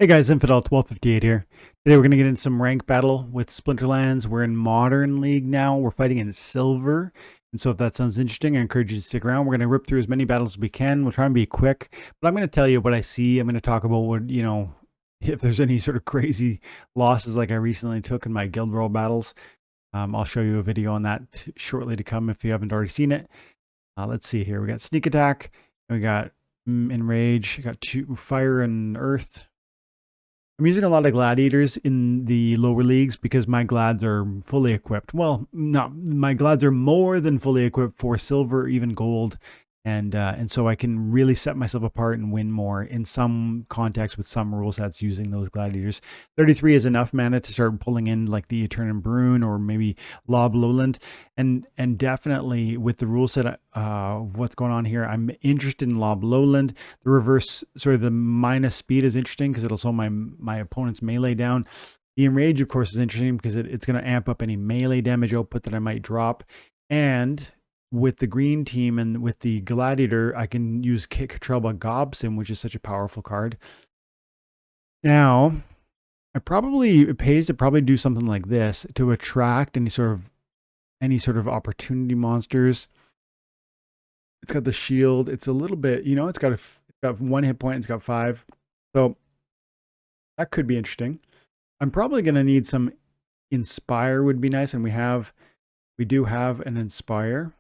Hey guys, Infidel 1258 here. Today we're going to get in some rank battle with Splinterlands. We're in Modern League now. We're fighting in Silver. And so if that sounds interesting, I encourage you to stick around. We're going to rip through as many battles as we can. We'll try and be quick. But I'm going to tell you what I see. I'm going to talk about what, if there's any sort of crazy losses like I recently took in my guild roll battles. I'll show you a video on that shortly to come if you haven't already seen it. Let's see here. We got Sneak Attack. We got Enrage. We got Fire and Earth. I'm using a lot of gladiators in the lower leagues because my glads are fully equipped. Well, not my glads are more than fully equipped for silver, even gold, and so I can really set myself apart and win more in some context with some rule sets using those gladiators. 33 is enough mana to start pulling in like the Eternum Brune or maybe Lob Lowland, and definitely with the rule set of what's going on here, I'm interested in Lob Lowland. The reverse, sorry, the minus speed is interesting because it'll slow my opponent's melee down. The Enrage, of course, is interesting because it's going to amp up any melee damage output that I might drop. And with the green team and with the Gladiator, I can use Control Gobson, which is such a powerful card. Now, it pays to probably do something like this to attract any sort of opportunity monsters. It's got the shield. It's a little bit, it's got 1 hit point. It's got 5. So that could be interesting. I'm probably going to need some Inspire would be nice. And we do have an Inspire.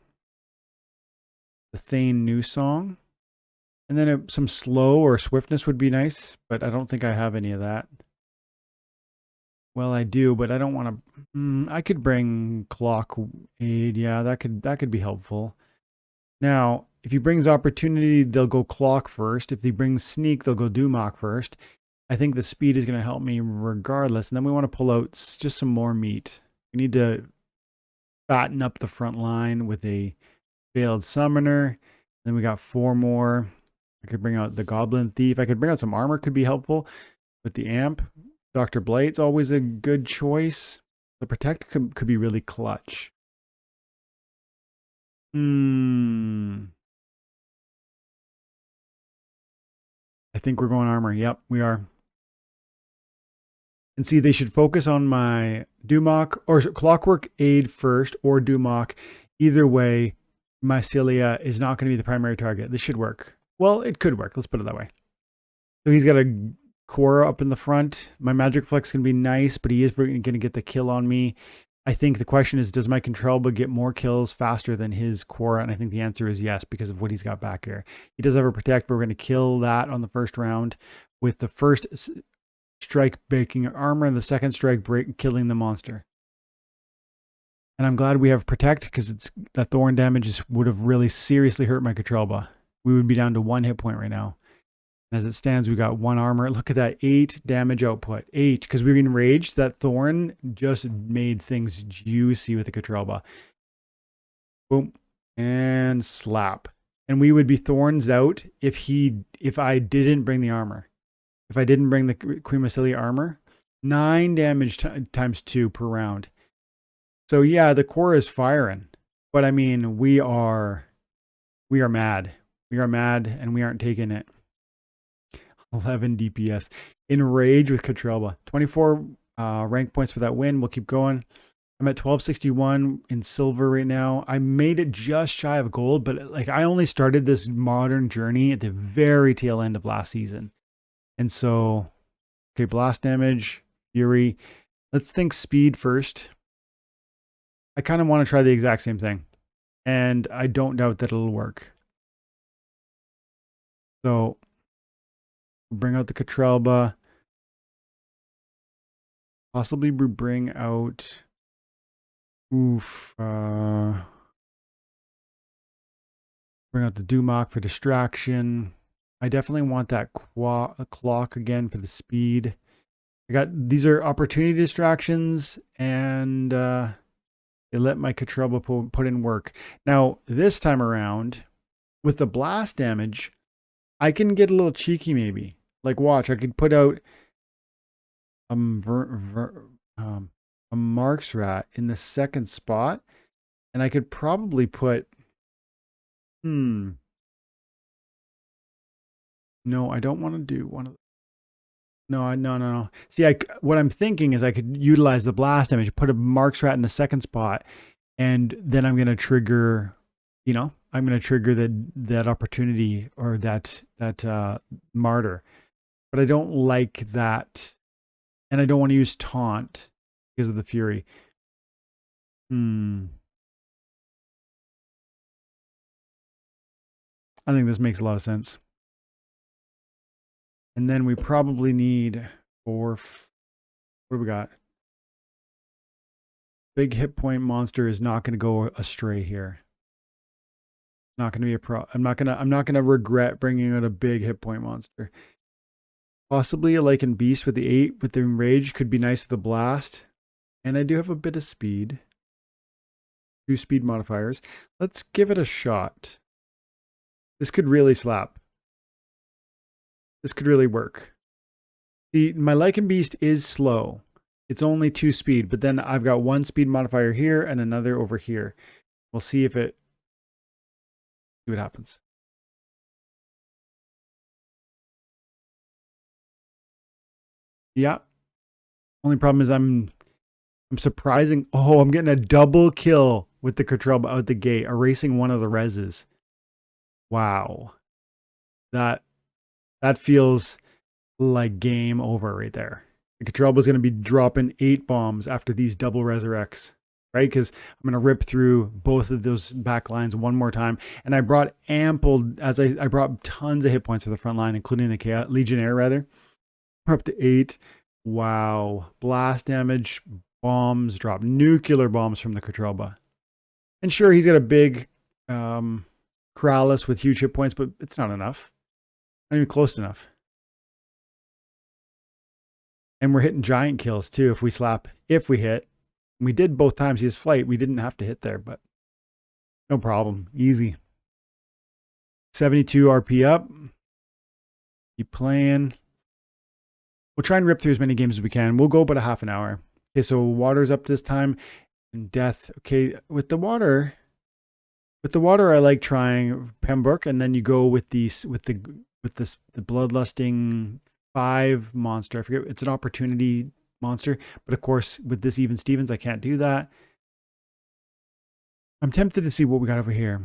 The Thane New Song. And then some Slow or Swiftness would be nice. But I don't think I have any of that. Well, I do, but I don't want to. I could bring Clock Aid. Yeah, that could be helpful. Now, if he brings Opportunity, they'll go Clock first. If he brings Sneak, they'll go Dumok first. I think the speed is going to help me regardless. And then we want to pull out just some more meat. We need to fatten up the front line with a Failed Summoner. Then we got 4 more. I could bring out the Goblin Thief. I could bring out some armor, could be helpful with the Amp. Dr. Blight's always a good choice. The Protect could be really clutch. I think we're going armor. Yep, we are. And see, they should focus on my Dumok or Clockwork Aid first or Dumok. Either way, Mycelia is not going to be the primary target. This should work. Well, it could work. Let's put it that way. So he's got a Quora up in the front. My Magic Flex can be nice, but he is going to get the kill on me. I think the question is, does my Controlba get more kills faster than his Quora? And I think the answer is yes, because of what he's got back here. He does have a Protect, but we're going to kill that on the first round with the first strike breaking armor and the second strike killing the monster. And I'm glad we have Protect because that Thorn damage would have really seriously hurt my Controlba. We would be down to 1 hit point right now. As it stands, we got 1 armor. Look at that, 8 damage output. 8, because we were enraged. That Thorn just made things juicy with the Controlba. Boom. And slap. And we would be Thorns out if I didn't bring the armor. If I didn't bring the Queen Mycelia armor. 9 damage times 2 per round. So yeah, the core is firing. But I mean, we are mad. We are mad and we aren't taking it. 11 DPS. Enrage with Controlba. 24 rank points for that win. We'll keep going. I'm at 1261 in silver right now. I made it just shy of gold, but like I only started this modern journey at the very tail end of last season. And so, okay, blast damage, fury. Let's think speed first. I kind of want to try the exact same thing. And I don't doubt that it'll work. So, bring out the Controlba. Possibly bring out... bring out the Dumok for distraction. I definitely want that clock again for the speed. These are opportunity distractions, and they let my Controlba put in work. Now, this time around, with the blast damage, I can get a little cheeky maybe. Like, watch, I could put out a Mark's Rat in the second spot, and I could probably put... No, I don't want to do one of No. See, what I'm thinking is I could utilize the blast damage, put a Mark's Rat in the second spot, and then I'm going to trigger, I'm going to trigger that opportunity or that martyr. But I don't like that, and I don't want to use taunt because of the fury. I think this makes a lot of sense. And then we probably need what do we got? Big hit point monster is not going to go astray here. Not going to be a pro. I'm not going to regret bringing out a big hit point monster. Possibly a Lycan Beast with the 8 with the Enrage could be nice with the blast. And I do have a bit of speed. 2 speed modifiers. Let's give it a shot. This could really slap. This could really work. My Lycan Beast is slow. It's only 2 speed, but then I've got 1 speed modifier here and another over here. We'll see what happens. Yeah. Only problem is I'm surprising. Oh, I'm getting a double kill with the Control out the gate, erasing one of the reses. Wow. That feels like game over right there. The Control is going to be dropping 8 bombs after these double resurrects, right? Because I'm going to rip through both of those back lines one more time. And I brought I brought tons of hit points for the front line, including the Chaos Legionnaire, rather. We're up to 8. Wow. Blast damage, bombs, drop nuclear bombs from the Katralba. And sure, he's got a big Kralis with huge hit points, but it's not enough. Not even close enough. And we're hitting giant kills too if we slap. If we hit. We did both times. He has flight. We didn't have to hit there, but no problem. Easy. 72 RP up. Keep playing. We'll try and rip through as many games as we can. We'll go about a half an hour. Okay, so water's up this time. And death. Okay, with the water, I like trying Pembroke, and then you go with the bloodlusting 5 monster. I forget, it's an opportunity monster, but of course with this Even Stevens I can't do that. I'm tempted to see what we got over here.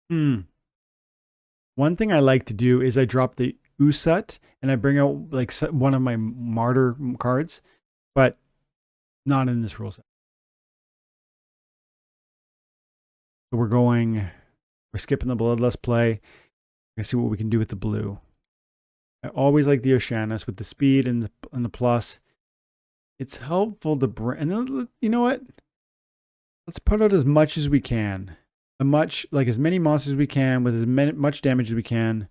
One thing I like to do is I drop the Usut and I bring out like one of my martyr cards, but not in this rule set. So we're skipping the bloodlust play. Let's see what we can do with the blue. I always like the Oceanus with the speed and the plus. It's helpful to bring, and then, you know what? Let's put out as much as we can. As many monsters as we can with as much damage as we can.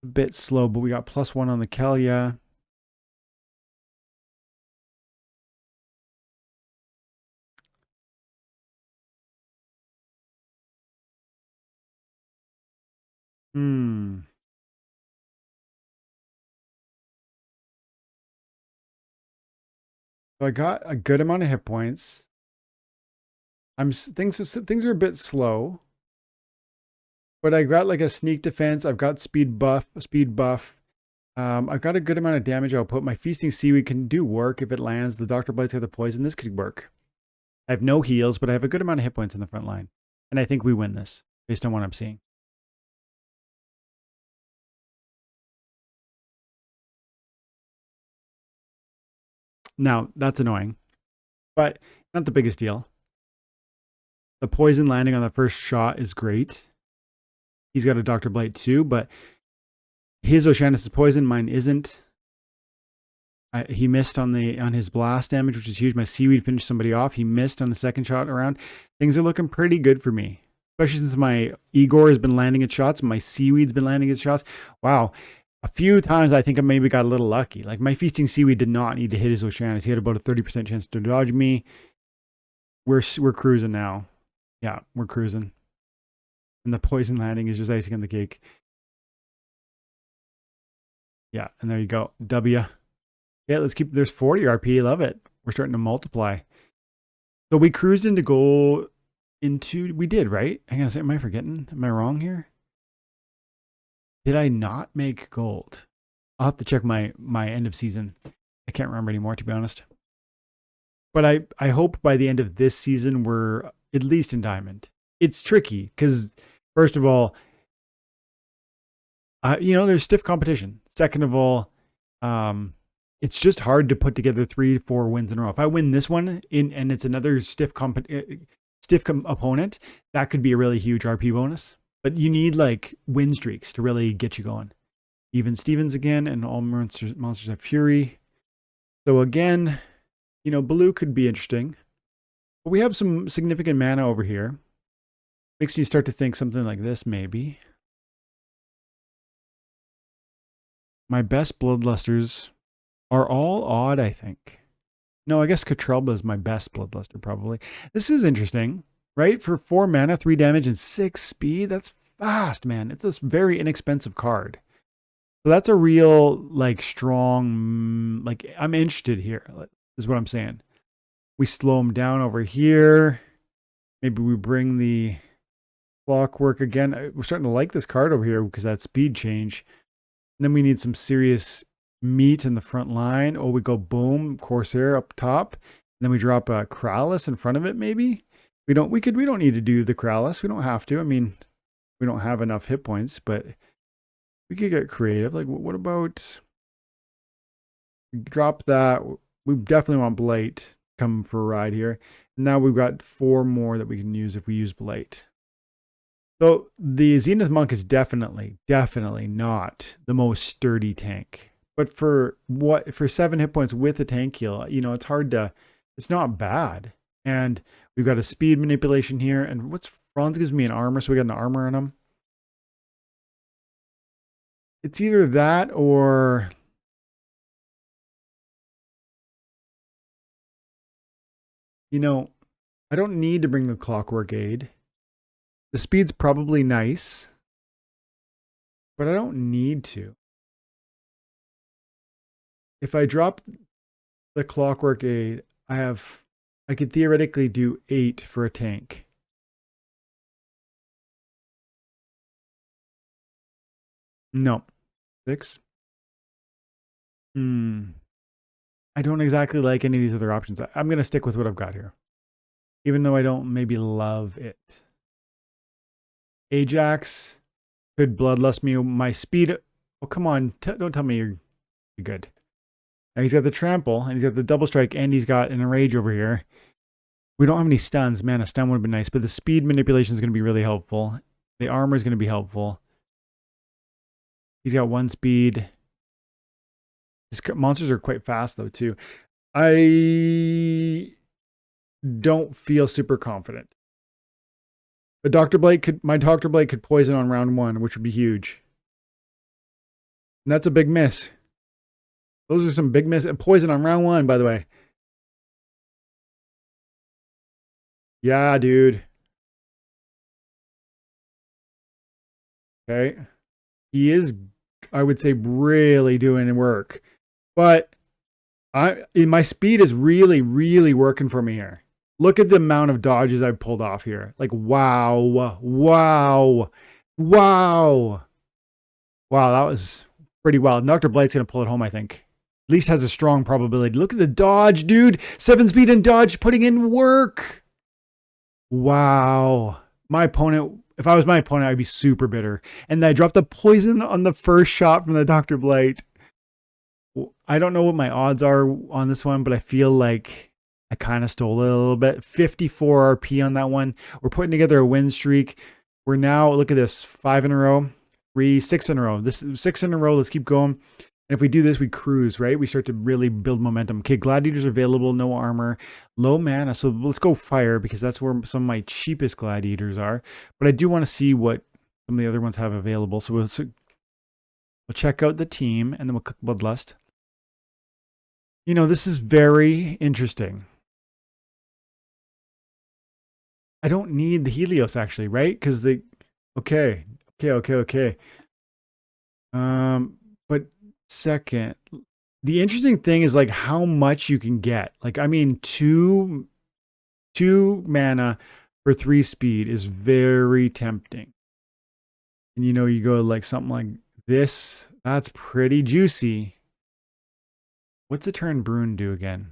A bit slow, but we got +1 on the Kelia. So I got a good amount of hit points. Things are a bit slow, but I got like a sneak defense. I've got speed buff. I've got a good amount of damage output. My feasting seaweed can do work if it lands. The Dr. Blight's got the poison. This could work. I have no heals, but I have a good amount of hit points in the front line, and I think we win this based on what I'm seeing. Now, that's annoying, but not the biggest deal. The poison landing on the first shot is great. He's got a Dr. Blight too, but his Oceanus is poison, mine isn't. He missed on his blast damage, which is huge. My seaweed finished somebody off. He missed on the second shot around. Things are looking pretty good for me, especially since my Igor has been landing its shots. My seaweed's been landing its shots. Wow. A few times I think I maybe got a little lucky. Like my feasting seaweed did not need to hit his Oceanus. He had about a 30% chance to dodge me. We're cruising now. Yeah, we're cruising. And the poison landing is just icing on the cake. Yeah, and there you go. W. Yeah, let's keep, there's 40 RP. Love it. We're starting to multiply. So we cruised into goal into, we did, right? Hang on a second, am I forgetting? Am I wrong here? Did I not make gold? I'll have to check my end of season. I can't remember anymore, to be honest. But I hope by the end of this season, we're at least in diamond. It's tricky because, first of all, there's stiff competition. Second of all, it's just hard to put together 3-4 wins in a row. If I win this one and it's another stiff opponent, that could be a really huge RP bonus. But you need like win streaks to really get you going. Even Stevens again, and all monsters have fury. So again, blue could be interesting. But we have some significant mana over here. Makes me start to think something like this, maybe. My best Bloodlusters are all odd, I think. No, I guess Katrelba is my best Bloodluster, probably. This is interesting, right? For 4 mana, 3 damage, and 6 speed, that's fast, man. It's this very inexpensive card. So that's a real, like, strong, like, I'm interested here, is what I'm saying. We slow him down over here. Maybe we bring the Clockwork again. We're starting to like this card over here because that speed change. And then we need some serious meat in the front line. Oh, we go boom, Corsair up top. And then we drop a Kralis in front of it, maybe. We don't need to do the Kralis. We don't have to. I mean, we don't have enough hit points, but we could get creative. Like, what about we drop that? We definitely want Blight come for a ride here. And now we've got 4 more that we can use if we use Blight. So the Zenith Monk is definitely not the most sturdy tank. But for 7 hit points with a tank heal, it's not bad. And we've got a speed manipulation here. And Franz gives me an armor, so we got an armor on him. It's either that or I don't need to bring the Clockwork Aid. The speed's probably nice, but I don't need to. If I drop the Clockwork Aid, I could theoretically do 8 for a tank. No. 6? I don't exactly like any of these other options. I'm going to stick with what I've got here, even though I don't maybe love it. Ajax could bloodlust me. My speed. Oh, come on. Don't tell me you're good. Now he's got the trample, and he's got the double strike, and he's got an enrage over here. We don't have any stuns. Man, a stun would have been nice, but the speed manipulation is going to be really helpful. The armor is going to be helpful. He's got 1 speed. His monsters are quite fast, though, too. I don't feel super confident. But my Dr. Blake could poison on round 1, which would be huge. And that's a big miss. Those are some big miss. Poison on round 1, by the way. Yeah, dude. Okay. He is, I would say, really doing work. But my speed is really, really working for me here. Look at the amount of dodges I've pulled off here. Like, wow. Wow. Wow. Wow, that was pretty wild. Dr. Blight's going to pull it home, I think. At least has a strong probability. Look at the dodge, dude. 7 speed and dodge, putting in work. Wow. My opponent, if I was my opponent, I'd be super bitter. And I dropped the poison on the first shot from the Dr. Blight. I don't know what my odds are on this one, but I feel like I kind of stole it a little bit. 54 RP on that one. We're putting together a win streak. We're now, look at this, 5 in a row, 6 in a row. This is 6 in a row. Let's keep going. And if we do this, we cruise, right? We start to really build momentum. Okay, Gladiators are available, no armor, low mana. So let's go fire because that's where some of my cheapest Gladiators are. But I do want to see what some of the other ones have available. So we'll check out the team and then we'll click Bloodlust. This is very interesting. I don't need the Helios actually, right? Because okay. But second, the interesting thing is like how much you can get. Like, I mean, 2 mana for 3 speed is very tempting. And you know, you go like something like this. That's pretty juicy. What's a turn Brune do again?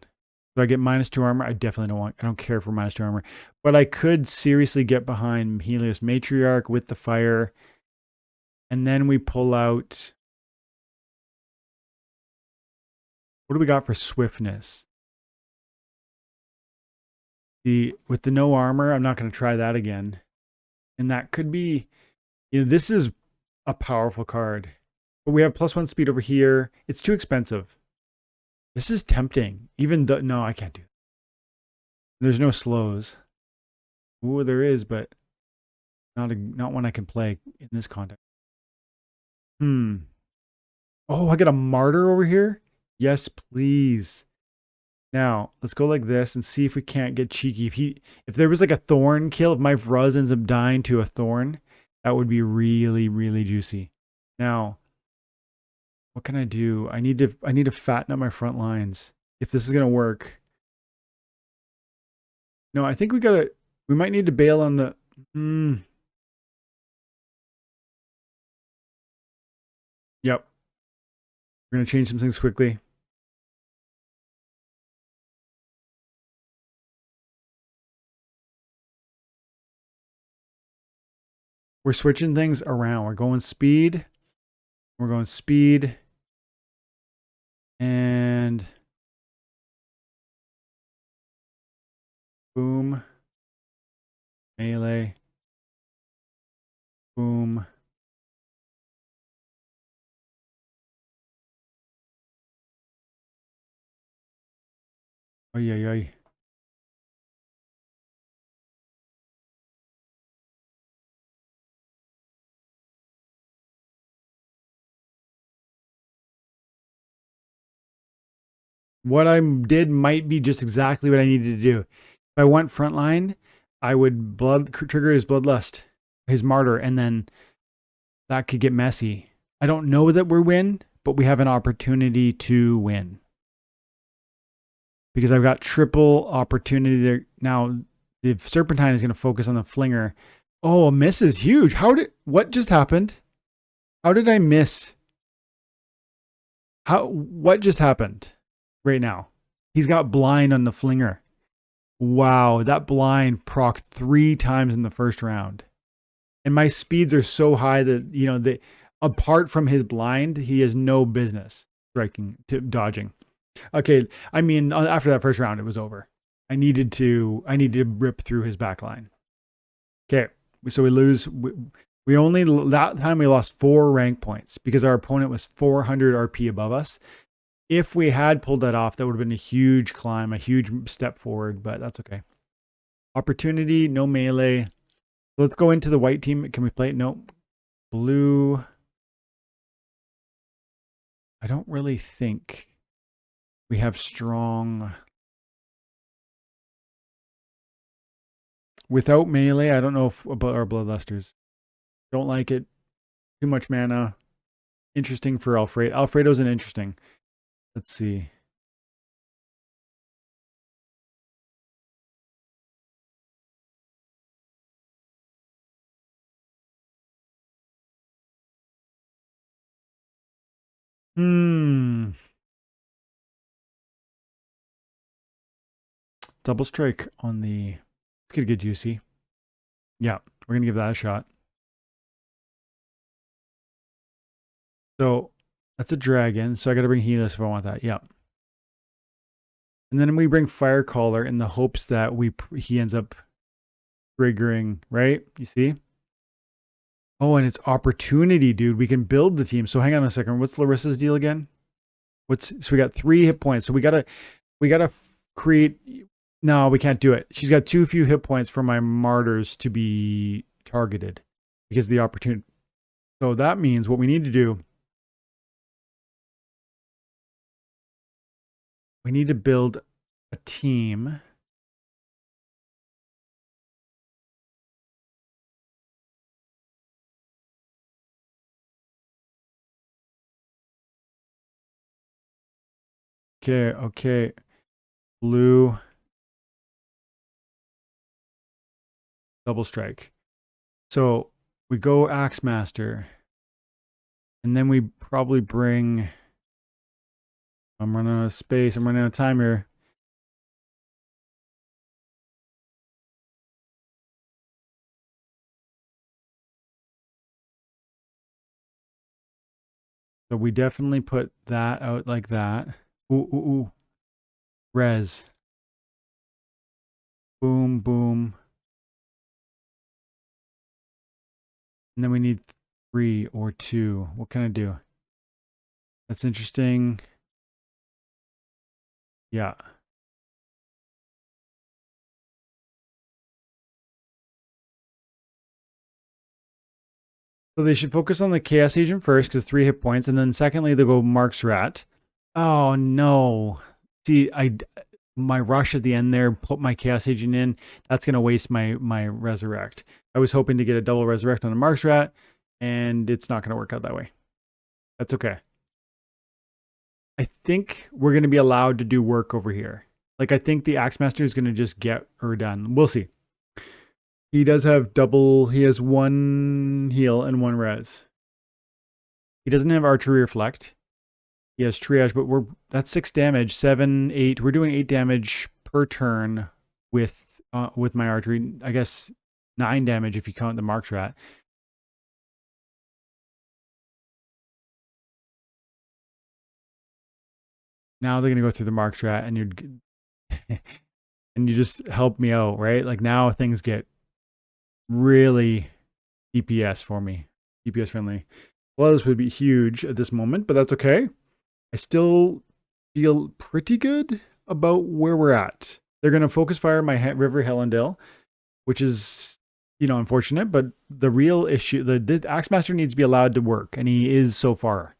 Do I get -2 armor? I definitely don't want. I don't care for -2 armor. But I could seriously get behind Helios Matriarch with the fire. And then we pull out. What do we got for swiftness? With the no armor, I'm not going to try that again. And that could be, you know, this is a powerful card. But we have +1 speed over here. It's too expensive. This is tempting. Even though, no, I can't do it. There's no slows. Ooh, there is, but not one I can play in this context. Oh, I got a martyr over here? Yes, please. Now, let's go like this and see if we can't get cheeky. If there was like a thorn kill, if my Vruz ends up dying to a thorn, that would be really, really juicy. Now, what can I do? I need to fatten up my front lines. If this is gonna work. No, I think we might need to bail on the Yep. We're gonna change some things quickly. We're switching things around. We're going speed. We're going speed. And boom. Melee. Boom. Oh yeah. What I did might be just exactly what I needed to do. If I went frontline, I would trigger his bloodlust, his martyr, and then that could get messy. I don't know that we win, but we have an opportunity to win. Because I've got triple opportunity there. Now, the Serpentine is going to focus on the Flinger. Oh, a miss is huge. What just happened? How did I miss? What just happened right now? He's got blind on the Flinger. Wow, that blind proc 3 times in the first round. And my speeds are so high that, you know, apart from his blind, he has no business dodging. Okay, I mean, after that first round, it was over. I needed to rip through his back line. Okay, so we lose. That time we lost 4 rank points because our opponent was 400 RP above us. If we had pulled that off, that would have been a huge climb, a huge step forward, but that's okay. Opportunity, no melee. Let's go into the white team. Can we play it? Nope. Blue. I don't really think we have strong. Without melee, I don't know about our bloodlusters. Don't like it. Too much mana. Interesting for Alfredo. Alfredo's an interesting. Let's see. Double strike on the. Let's get juicy. Yeah, we're gonna give that a shot. So that's a dragon. So I gotta bring Helios if I want that. Yeah. And then we bring Firecaller in the hopes that he ends up triggering, right? You see? Oh, and it's opportunity, dude. We can build the team. So hang on a second. What's Larissa's deal again? So we got 3 hit points. So we gotta create. No, we can't do it. She's got too few hit points for my martyrs to be targeted because of the opportunity. So that means what we need to do. We need to build a team. Okay. Blue. double strike. So we go Axemaster. And then we probably bring... I'm running out of space. I'm running out of time here. So we definitely put that out like that. Ooh, ooh, ooh. Res. Boom, boom. And then we need 3 or 2. What can I do? That's interesting. Yeah. So they should focus on the Chaos Agent first because 3 hit points. And then secondly, they go Mark's Rat. Oh, no. See, my rush at the end there, put my Chaos Agent in. That's going to waste my Resurrect. I was hoping to get a double Resurrect on a Mark's Rat, and it's not going to work out that way. That's okay. I think we're going to be allowed to do work over here. Like, I think the Axemaster is going to just get her done. We'll see. He does have double. He has 1 heal and 1 res. He doesn't have Archery Reflect. He has Triage, but that's 6 damage, 7, 8. We're doing 8 damage per turn with my archery. I guess 9 damage if you count the Mark's Rat. Now they're gonna go through the Mark's Rat, and you just help me out, right? Like now things get really DPS for me, DPS friendly. Well, this would be huge at this moment, but that's okay. I still feel pretty good about where we're at. They're going to focus fire my River Hellendale, which is, you know, unfortunate, but the real issue, the Axemaster needs to be allowed to work, and he is so far.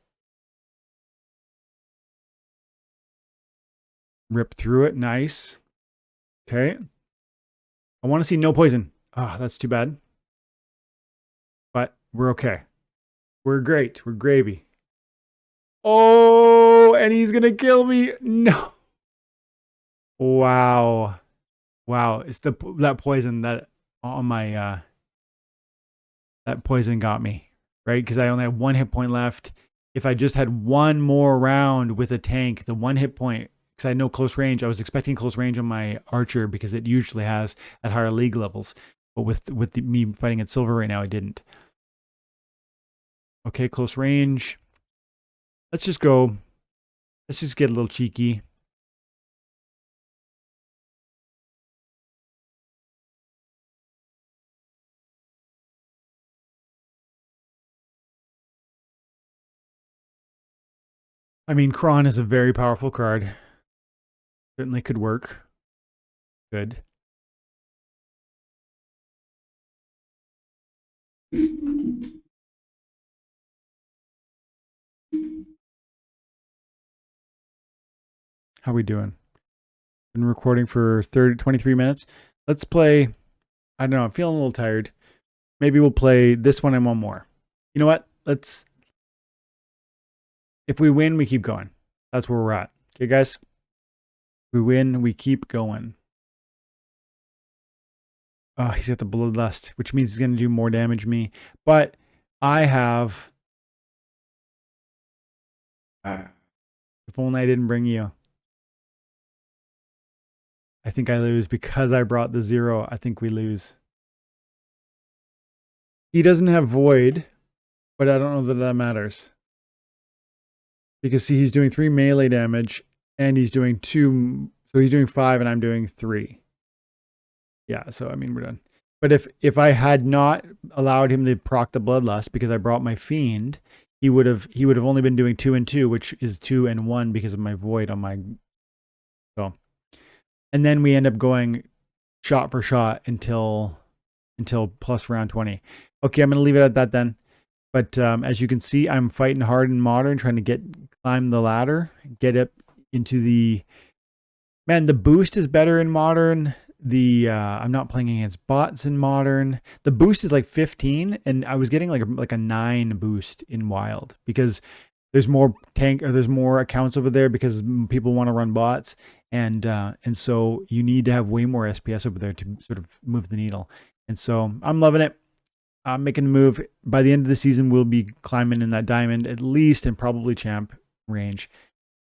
Rip through it, nice. Okay. I want to see no poison. Oh, that's too bad. But we're okay. We're great. We're gravy. Oh, and he's gonna kill me. No. Wow. Wow. It's that poison that on my that poison got me, right? Because I only have 1 hit point left. If I just had 1 more round with a tank, the 1 hit point, because I had no close range. I was expecting close range on my archer because it usually has at higher league levels. But with me fighting at silver right now, I didn't. Okay, close range. Let's just go. Let's just get a little cheeky. I mean, Kron is a very powerful card. Certainly could work. Good. How we doing? Been recording for 23 minutes. Let's play. I don't know. I'm feeling a little tired. Maybe we'll play this one and one more. You know what? Let's. If we win, we keep going. That's where we're at. Okay, guys? We win, we keep going. Oh, he's got the Bloodlust, which means he's going to do more damage to me. But I have... if only I didn't bring you. I think I lose because I brought the 0. I think we lose. He doesn't have Void, but I don't know that that matters. Because see, he's doing 3 melee damage, and he's doing 2, so he's doing 5, and I'm doing 3. Yeah, so I mean, we're done. But if I had not allowed him to proc the Bloodlust because I brought my Fiend, he would have only been doing 2 and 2, which is 2 and 1 because of my Void on my... So, and then we end up going shot for shot until plus round 20. Okay, I'm going to leave it at that then. But as you can see, I'm fighting hard in Modern, trying to climb the ladder, get up into the... Man, the boost is better in Modern. I'm not playing against bots in Modern. The boost is like 15, and I was getting like a 9 boost in Wild because there's more there's more accounts over there because people want to run bots, and so you need to have way more SPS over there to sort of move the needle. And so I'm loving it. I'm making the move. By the end of the season, we'll be climbing in that diamond at least, and probably champ range.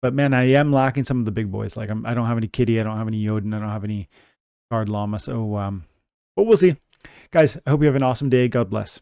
But man, I am lacking some of the big boys. Like I don't have any Kitty, I don't have any Yodin, I don't have any Card Llama. So, but we'll see. Guys, I hope you have an awesome day. God bless.